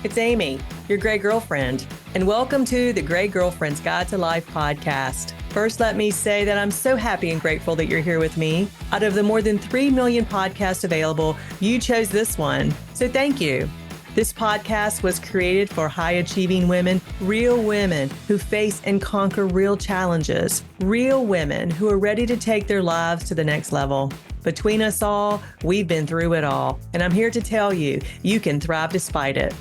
It's Amy, your Gray Girlfriend, and welcome to the Gray Girlfriend's Guide to Life podcast. First, let me say that I'm so happy and grateful that you're here with me. Out of the more than 3 million podcasts available, you chose this one, so thank you. This podcast was created for high-achieving women, real women who face and conquer real challenges, real women who are ready to take their lives to the next level. Between us all, we've been through it all, and I'm here to tell you, you can thrive despite it.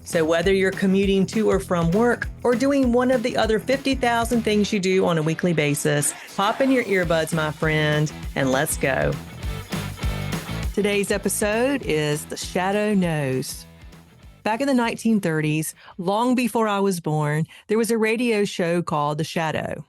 So whether you're commuting to or from work or doing one of the other 50,000 things you do on a weekly basis, pop in your earbuds, my friend, and let's go. Today's episode is The Shadow Knows. Back in the 1930s, long before I was born, there was a radio show called The Shadow.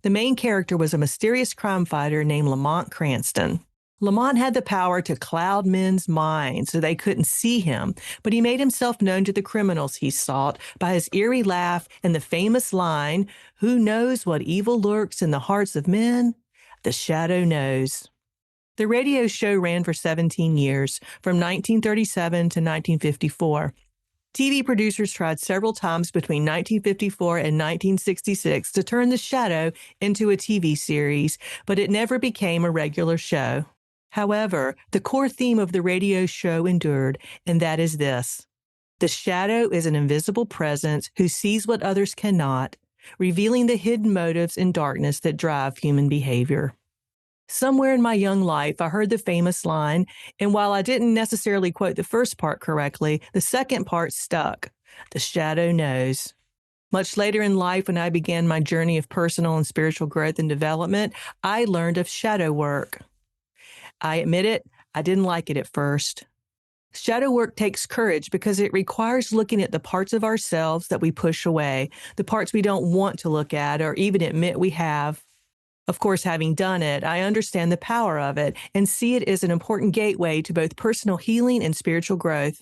The main character was a mysterious crime fighter named Lamont Cranston. Lamont had the power to cloud men's minds so they couldn't see him, but he made himself known to the criminals he sought by his eerie laugh and the famous line, "Who knows what evil lurks in the hearts of men? The Shadow knows." The radio show ran for 17 years, from 1937 to 1954. TV producers tried several times between 1954 and 1966 to turn The Shadow into a TV series, but it never became a regular show. However, the core theme of the radio show endured, and that is this. The shadow is an invisible presence who sees what others cannot, revealing the hidden motives and darkness that drive human behavior. Somewhere in my young life, I heard the famous line, and while I didn't necessarily quote the first part correctly, the second part stuck. The shadow knows. Much later in life, when I began my journey of personal and spiritual growth and development, I learned of shadow work. I admit it, I didn't like it at first. Shadow work takes courage because it requires looking at the parts of ourselves that we push away, the parts we don't want to look at or even admit we have. Of course, having done it, I understand the power of it and see it as an important gateway to both personal healing and spiritual growth.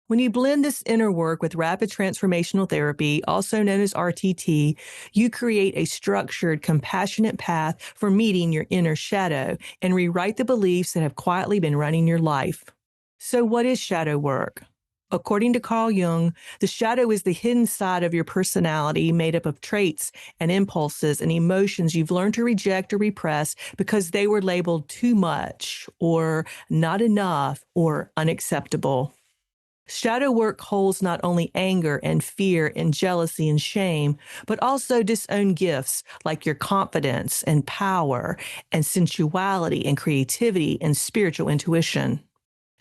When you blend this inner work with rapid transformational therapy, also known as RTT, you create a structured, compassionate path for meeting your inner shadow and rewrite the beliefs that have quietly been running your life. So what is shadow work? According to Carl Jung, the shadow is the hidden side of your personality made up of traits and impulses and emotions you've learned to reject or repress because they were labeled too much or not enough or unacceptable. Shadow work holds not only anger and fear and jealousy and shame, but also disowned gifts like your confidence and power and sensuality and creativity and spiritual intuition.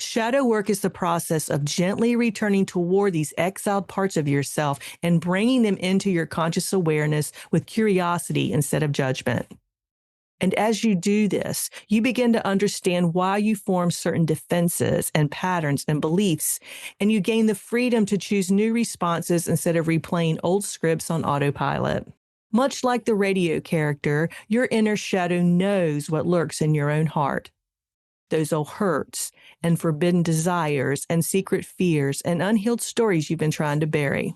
Shadow work is the process of gently returning toward these exiled parts of yourself and bringing them into your conscious awareness with curiosity instead of judgment. And as you do this, you begin to understand why you form certain defenses and patterns and beliefs, and you gain the freedom to choose new responses instead of replaying old scripts on autopilot. Much like the radio character, your inner shadow knows what lurks in your own heart. Those old hurts and forbidden desires and secret fears and unhealed stories you've been trying to bury.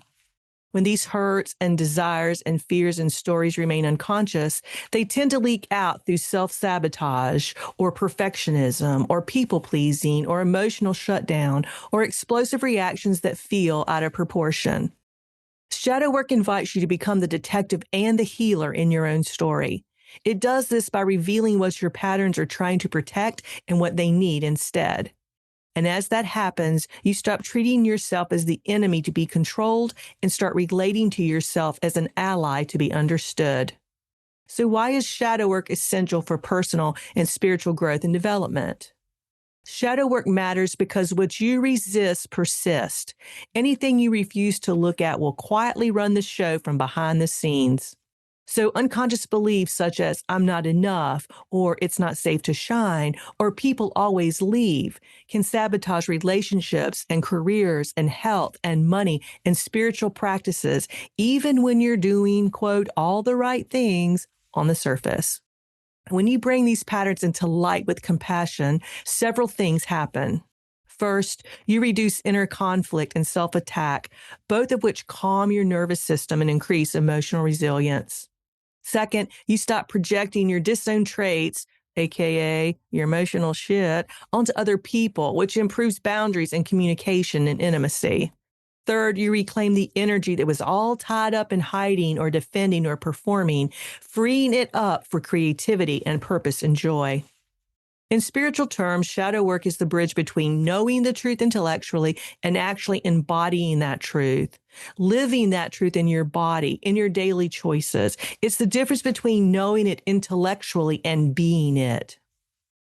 When these hurts and desires and fears and stories remain unconscious, they tend to leak out through self-sabotage or perfectionism or people-pleasing or emotional shutdown or explosive reactions that feel out of proportion. Shadow work invites you to become the detective and the healer in your own story. It does this by revealing what your patterns are trying to protect and what they need instead. And as that happens, you stop treating yourself as the enemy to be controlled and start relating to yourself as an ally to be understood. So why is shadow work essential for personal and spiritual growth and development? Shadow work matters because what you resist persists. Anything you refuse to look at will quietly run the show from behind the scenes. So unconscious beliefs such as I'm not enough, or it's not safe to shine, or people always leave can sabotage relationships and careers and health and money and spiritual practices, even when you're doing, quote, all the right things on the surface. When you bring these patterns into light with compassion, several things happen. First, you reduce inner conflict and self-attack, both of which calm your nervous system and increase emotional resilience. Second, you stop projecting your disowned traits, aka your emotional shit, onto other people, which improves boundaries and communication and intimacy. Third, you reclaim the energy that was all tied up in hiding or defending or performing, freeing it up for creativity and purpose and joy. In spiritual terms, shadow work is the bridge between knowing the truth intellectually and actually embodying that truth, living that truth in your body, in your daily choices. It's the difference between knowing it intellectually and being it.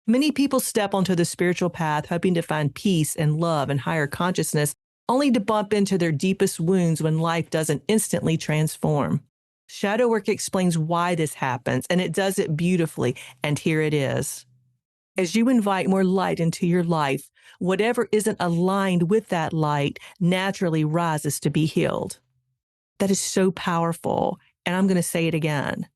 Many people step onto the spiritual path hoping to find peace and love and higher consciousness, only to bump into their deepest wounds when life doesn't instantly transform. Shadow work explains why this happens, and it does it beautifully, and here it is. As you invite more light into your life, whatever isn't aligned with that light naturally rises to be healed. That is so powerful, and I'm going to say it again.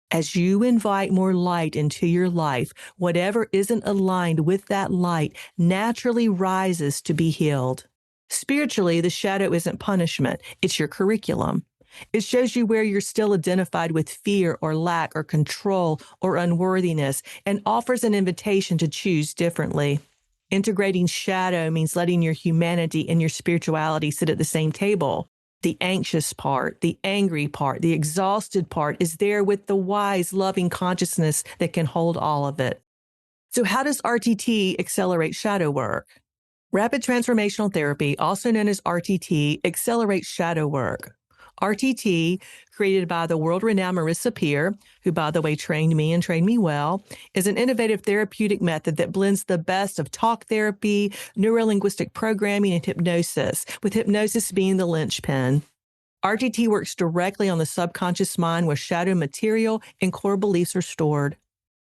As you invite more light into your life, whatever isn't aligned with that light naturally rises to be healed. Spiritually, the shadow isn't punishment, it's your curriculum. It shows you where you're still identified with fear or lack or control or unworthiness and offers an invitation to choose differently. Integrating shadow means letting your humanity and your spirituality sit at the same table. The anxious part, the angry part, the exhausted part is there with the wise, loving consciousness that can hold all of it. So how does RTT accelerate shadow work? Rapid Transformational Therapy, also known as RTT, accelerates shadow work. RTT, created by the world-renowned Marissa Peer, who, by the way, trained me and trained me well, is an innovative therapeutic method that blends the best of talk therapy, neurolinguistic programming, and hypnosis, with hypnosis being the linchpin. RTT works directly on the subconscious mind where shadow material and core beliefs are stored.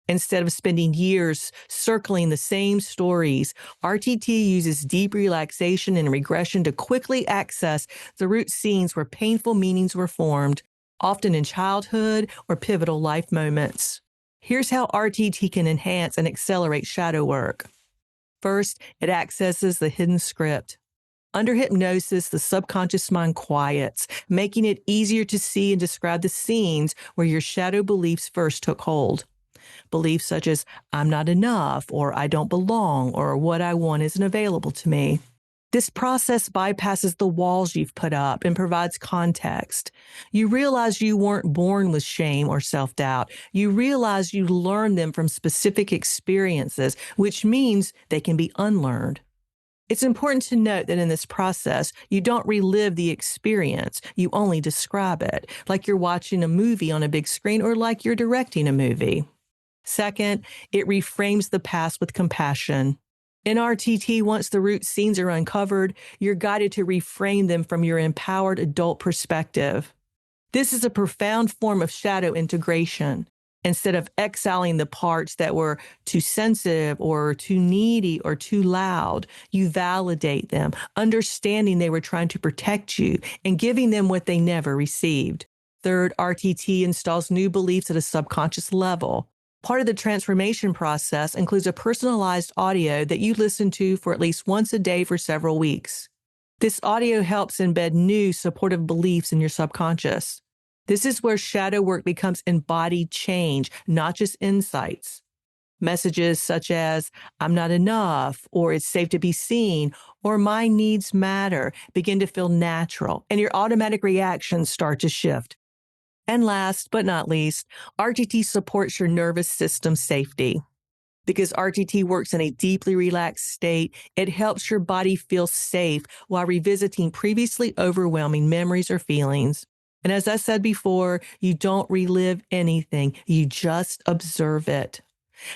Instead of spending years circling the same stories, RTT uses deep relaxation and regression to quickly access the root scenes where painful meanings were formed, often in childhood or pivotal life moments. Here's how RTT can enhance and accelerate shadow work. First, it accesses the hidden script. Under hypnosis, the subconscious mind quiets, making it easier to see and describe the scenes where your shadow beliefs first took hold. Beliefs such as, I'm not enough, or I don't belong, or what I want isn't available to me. This process bypasses the walls you've put up and provides context. You realize you weren't born with shame or self-doubt. You realize you learned them from specific experiences, which means they can be unlearned. It's important to note that in this process, you don't relive the experience. You only describe it, like you're watching a movie on a big screen or like you're directing a movie. Second, it reframes the past with compassion. In RTT, once the root scenes are uncovered, you're guided to reframe them from your empowered adult perspective. This is a profound form of shadow integration. Instead of exiling the parts that were too sensitive or too needy or too loud, you validate them, understanding they were trying to protect you and giving them what they never received. Third, RTT installs new beliefs at a subconscious level. Part of the transformation process includes a personalized audio that you listen to for at least once a day for several weeks. This audio helps embed new supportive beliefs in your subconscious. This is where shadow work becomes embodied change, not just insights. Messages such as, I'm not enough, or it's safe to be seen, or my needs matter begin to feel natural, and your automatic reactions start to shift. And last but not least, RTT supports your nervous system safety. Because RTT works in a deeply relaxed state, it helps your body feel safe while revisiting previously overwhelming memories or feelings. And as I said before, you don't relive anything, you just observe it.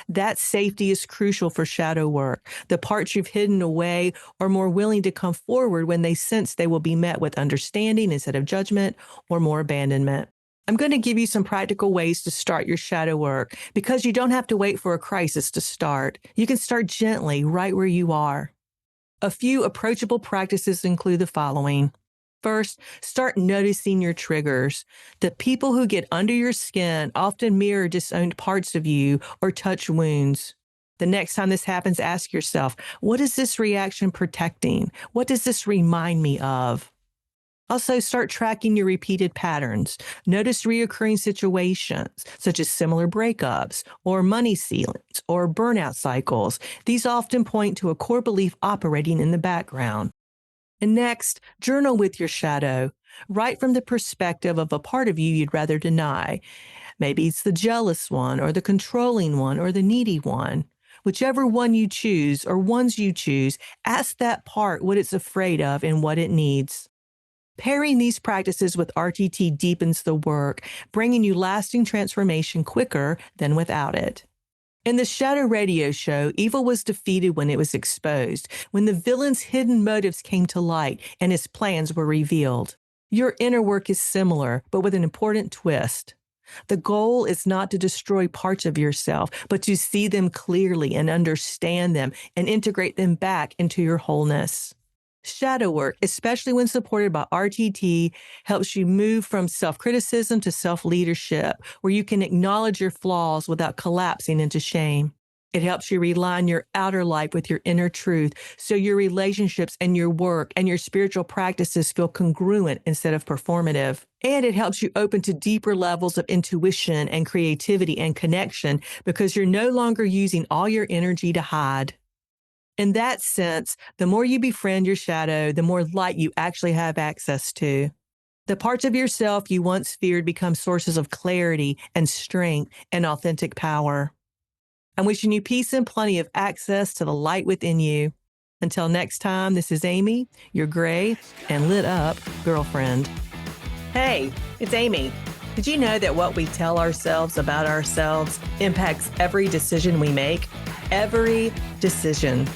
That safety is crucial for shadow work. The parts you've hidden away are more willing to come forward when they sense they will be met with understanding instead of judgment or more abandonment. I'm going to give you some practical ways to start your shadow work because you don't have to wait for a crisis to start. You can start gently right where you are. A few approachable practices include the following. First, start noticing your triggers. The people who get under your skin often mirror disowned parts of you or touch wounds. The next time this happens, ask yourself, what is this reaction protecting? What does this remind me of? Also, start tracking your repeated patterns. Notice reoccurring situations, such as similar breakups, or money ceilings, or burnout cycles. These often point to a core belief operating in the background. And next, journal with your shadow. Write from the perspective of a part of you you'd rather deny. Maybe it's the jealous one, or the controlling one, or the needy one. Whichever one you choose, or ones you choose, ask that part what it's afraid of and what it needs. Pairing these practices with RTT deepens the work, bringing you lasting transformation quicker than without it. In the Shadow Radio Show, evil was defeated when it was exposed, when the villain's hidden motives came to light and his plans were revealed. Your inner work is similar, but with an important twist. The goal is not to destroy parts of yourself, but to see them clearly and understand them and integrate them back into your wholeness. Shadow work, especially when supported by RTT, helps you move from self-criticism to self-leadership, where you can acknowledge your flaws without collapsing into shame. It helps you realign your outer life with your inner truth, so your relationships and your work and your spiritual practices feel congruent instead of performative. And it helps you open to deeper levels of intuition and creativity and connection, because you're no longer using all your energy to hide. In that sense, the more you befriend your shadow, the more light you actually have access to. The parts of yourself you once feared become sources of clarity and strength and authentic power. I'm wishing you peace and plenty of access to the light within you. Until next time, this is Amy, your gray and lit up girlfriend. Hey, it's Amy. Did you know that what we tell ourselves about ourselves impacts every decision we make? Every decision.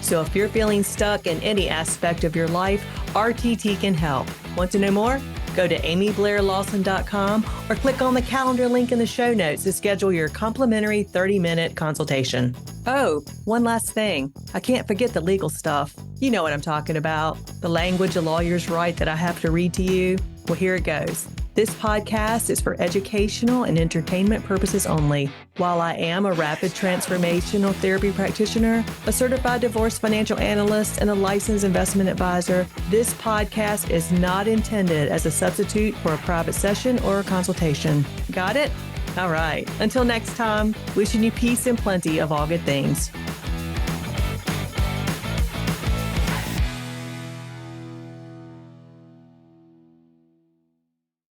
So if you're feeling stuck in any aspect of your life, RTT can help. Want to know more? Go to amyblairlawson.com or click on the calendar link in the show notes to schedule your complimentary 30-minute consultation. Oh, one last thing. I can't forget the legal stuff. You know what I'm talking about. The language a lawyers write that I have to read to you. Well, here it goes. This podcast is for educational and entertainment purposes only. While I am a rapid transformational therapy practitioner, a certified divorce financial analyst, and a licensed investment advisor, this podcast is not intended as a substitute for a private session or a consultation. Got it? All right. Until next time, wishing you peace and plenty of all good things.